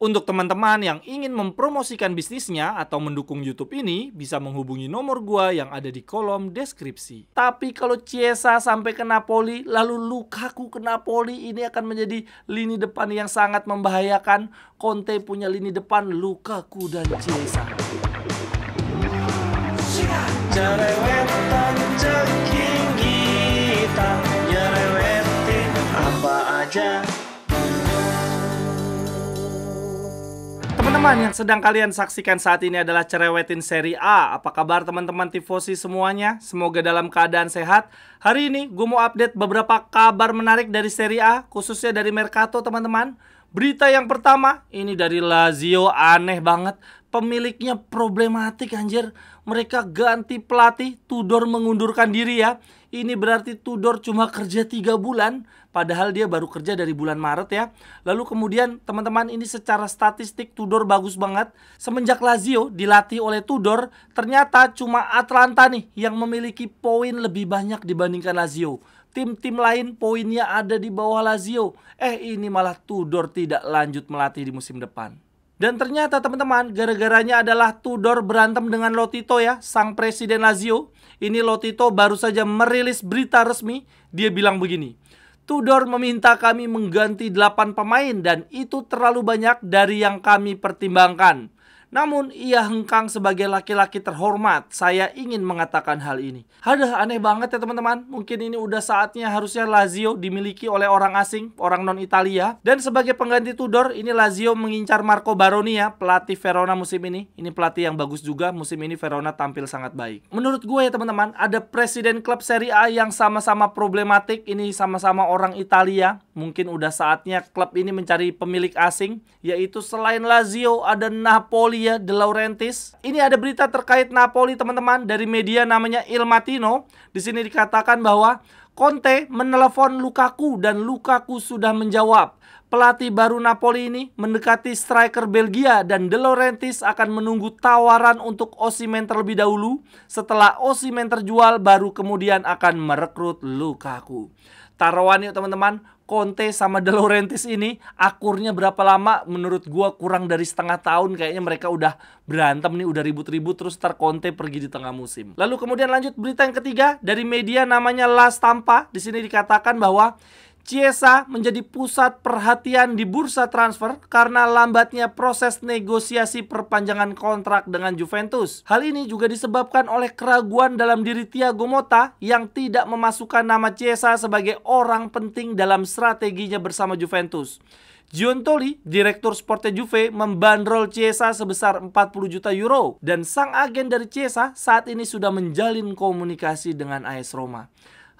Untuk teman-teman yang ingin mempromosikan bisnisnya atau mendukung YouTube ini, bisa menghubungi nomor gua yang ada di kolom deskripsi. Tapi kalau Chiesa sampai ke Napoli, lalu Lukaku ke Napoli, ini akan menjadi lini depan yang sangat membahayakan. Conte punya lini depan Lukaku dan Chiesa. Cerewetan ceking kita, nyerewetin apa aja. Teman-teman yang sedang kalian saksikan saat ini adalah Cerewetin Seri A. Apa kabar teman-teman tifosi semuanya? Semoga dalam keadaan sehat. Hari ini gue mau update beberapa kabar menarik dari Seri A, khususnya dari Mercato teman-teman. Berita yang pertama, ini dari Lazio, aneh banget. Pemiliknya problematik anjir. Mereka ganti pelatih, Tudor mengundurkan diri ya. Ini berarti Tudor cuma kerja 3 bulan. Padahal dia baru kerja dari bulan Maret ya. Lalu kemudian teman-teman, ini secara statistik Tudor bagus banget. Semenjak Lazio dilatih oleh Tudor, ternyata cuma Atalanta nih yang memiliki poin lebih banyak dibandingkan Lazio. Tim-tim lain poinnya ada di bawah Lazio. Ini malah Tudor tidak lanjut melatih di musim depan. Dan ternyata teman-teman, gara-garanya adalah Tudor berantem dengan Lotito ya, sang presiden Lazio. Ini Lotito baru saja merilis berita resmi. Dia bilang begini, Tudor meminta kami mengganti 8 pemain dan itu terlalu banyak dari yang kami pertimbangkan. Namun ia hengkang sebagai laki-laki terhormat. Saya ingin mengatakan hal ini. Aduh, aneh banget ya teman-teman. Mungkin ini udah saatnya harusnya Lazio dimiliki oleh orang asing, orang non-Italia. Dan sebagai pengganti Tudor, ini Lazio mengincar Marco Baroni ya, pelatih Verona musim ini. Ini pelatih yang bagus juga. Musim ini Verona tampil sangat baik. Menurut gue ya teman-teman, ada presiden klub Serie A yang sama-sama problematik. Ini sama-sama orang Italia. Mungkin udah saatnya klub ini mencari pemilik asing, yaitu selain Lazio ada Napoli ya, De Laurentiis. Ini ada berita terkait Napoli teman-teman dari media namanya Il Mattino. Di sini dikatakan bahwa Conte menelepon Lukaku dan Lukaku sudah menjawab. Pelatih baru Napoli ini mendekati striker Belgia dan De Laurentiis akan menunggu tawaran untuk Osimhen terlebih dahulu. Setelah Osimhen terjual, baru kemudian akan merekrut Lukaku. Taruhan yuk teman-teman, Conte sama De Laurentiis ini akurnya berapa lama? Menurut gua kurang dari setengah tahun. Kayaknya mereka udah berantem nih, udah ribut-ribut, terus ntar Conte pergi di tengah musim. Lalu kemudian lanjut berita yang ketiga dari media namanya La Stampa. Di sini dikatakan bahwa Chiesa menjadi pusat perhatian di bursa transfer karena lambatnya proses negosiasi perpanjangan kontrak dengan Juventus. Hal ini juga disebabkan oleh keraguan dalam diri Thiago Motta yang tidak memasukkan nama Chiesa sebagai orang penting dalam strateginya bersama Juventus. Giuntoli, direktur sportnya Juve, membandrol Chiesa sebesar 40 juta euro. Dan sang agen dari Chiesa saat ini sudah menjalin komunikasi dengan AS Roma.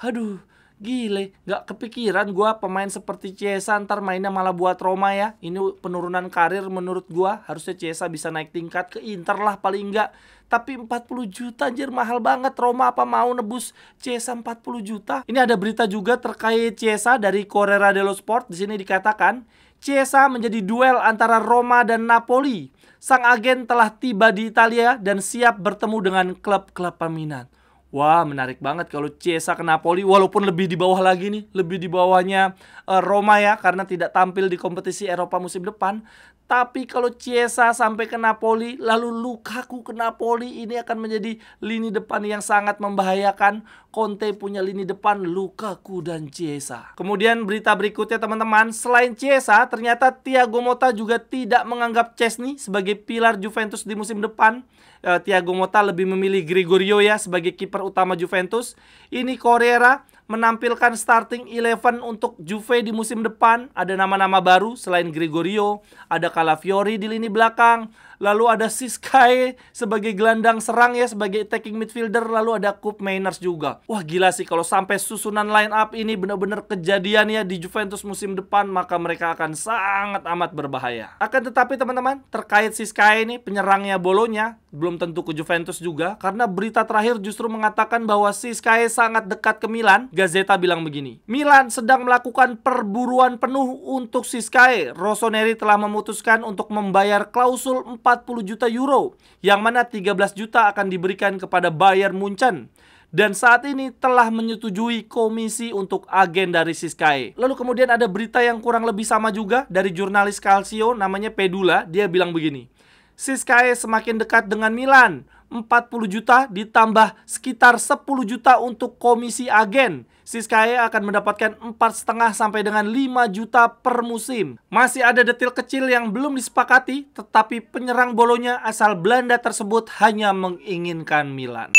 Aduh, gile, gak kepikiran gua pemain seperti Chiesa ntar mainnya malah buat Roma ya. Ini penurunan karir menurut gua. Harusnya Chiesa bisa naik tingkat ke Inter lah paling enggak. Tapi 40 juta anjir mahal banget. Roma apa mau nebus Chiesa 40 juta? Ini ada berita juga terkait Chiesa dari Corriere dello Sport. Di sini dikatakan Chiesa menjadi duel antara Roma dan Napoli. Sang agen telah tiba di Italia dan siap bertemu dengan klub-klub peminat. Wah, menarik banget kalau Chiesa ke Napoli, walaupun lebih di bawah lagi nih, lebih di bawahnya Roma ya, karena tidak tampil di kompetisi Eropa musim depan. Tapi kalau Chiesa sampai ke Napoli, lalu Lukaku ke Napoli, ini akan menjadi lini depan yang sangat membahayakan. Conte punya lini depan Lukaku dan Chiesa. Kemudian berita berikutnya teman-teman, selain Chiesa, ternyata Thiago Motta juga tidak menganggap Szczęsny sebagai pilar Juventus di musim depan. Thiago Motta lebih memilih Gregorio ya sebagai kiper utama Juventus. Ini Corriere menampilkan starting 11 untuk Juve di musim depan. Ada nama-nama baru selain Gregorio, ada Calafiori di lini belakang, lalu ada Siskae sebagai gelandang serang ya, sebagai attacking midfielder, lalu ada Koop Meiners juga. Wah gila sih kalau sampai susunan line up ini benar-benar kejadian ya di Juventus musim depan, maka mereka akan sangat amat berbahaya. Akan tetapi teman-teman, terkait Siskae ini, penyerangnya Bologna, belum tentu ke Juventus juga, karena berita terakhir justru mengatakan bahwa Siskae sangat dekat ke Milan. Gazzetta bilang begini, Milan sedang melakukan perburuan penuh untuk Siskae. Rossoneri telah memutuskan untuk membayar klausul 40 juta euro, yang mana 13 juta akan diberikan kepada Bayern Munchen. dan saat ini telah menyetujui komisi untuk agen dari Siskae. Lalu kemudian ada berita yang kurang lebih sama juga dari jurnalis Calcio namanya Pedula. Dia bilang begini, Siskae semakin dekat dengan Milan, 40 juta ditambah sekitar 10 juta untuk komisi agen. Siskae akan mendapatkan 4,5 sampai dengan 5 juta per musim. Masih ada detil kecil yang belum disepakati, tetapi penyerang Bolonya asal Belanda tersebut hanya menginginkan Milan.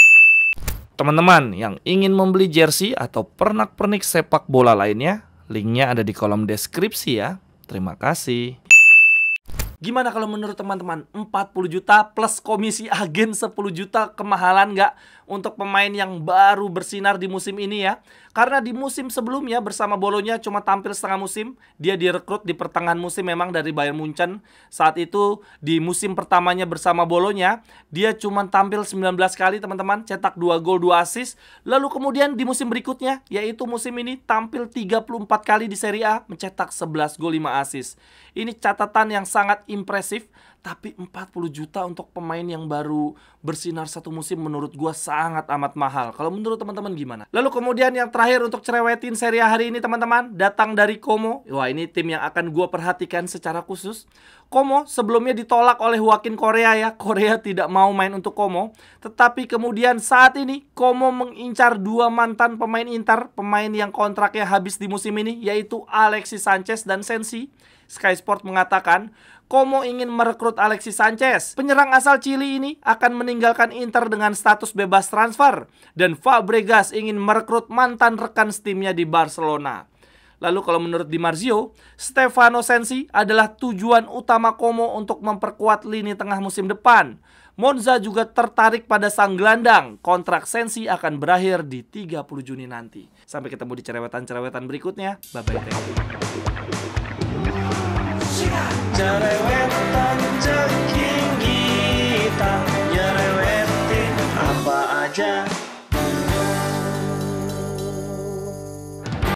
Teman-teman yang ingin membeli jersey atau pernak-pernik sepak bola lainnya, linknya ada di kolom deskripsi ya. Terima kasih. Gimana kalau menurut teman-teman 40 juta plus komisi agen 10 juta kemahalan nggak untuk pemain yang baru bersinar di musim ini ya? Karena di musim sebelumnya bersama Bolonya cuma tampil setengah musim. Dia direkrut di pertengahan musim memang dari Bayern Munchen. Saat itu di musim pertamanya bersama Bolonya dia cuma tampil 19 kali teman-teman, cetak 2 gol 2 assist. Lalu kemudian di musim berikutnya yaitu musim ini tampil 34 kali di Serie A, mencetak 11 gol 5 assist. Ini catatan yang sangat impresif, tapi 40 juta untuk pemain yang baru bersinar satu musim menurut gua sangat amat mahal. Kalau menurut teman-teman gimana? Lalu kemudian yang terakhir untuk cerewetin Serie A hari ini teman-teman, datang dari Como. Wah, ini tim yang akan gua perhatikan secara khusus. Como sebelumnya ditolak oleh Joaquin Korea ya. Korea tidak mau main untuk Como. Tetapi kemudian saat ini Como mengincar 2 mantan pemain Inter, pemain yang kontraknya habis di musim ini, yaitu Alexis Sanchez dan Sensi. Sky Sport mengatakan Como ingin merekrut Alexis Sanchez. Penyerang asal Chili ini akan meninggalkan Inter dengan status bebas transfer, dan Fabregas ingin merekrut mantan rekan setimnya di Barcelona. Lalu kalau menurut Di Marzio, Stefano Sensi adalah tujuan utama Como untuk memperkuat lini tengah musim depan. Monza juga tertarik pada sang gelandang. Kontrak Sensi akan berakhir di 30 Juni nanti. Sampai ketemu di cerewetan-cerewetan berikutnya. Bye-bye. Cerewetan ceking kita, nyerewetin apa aja.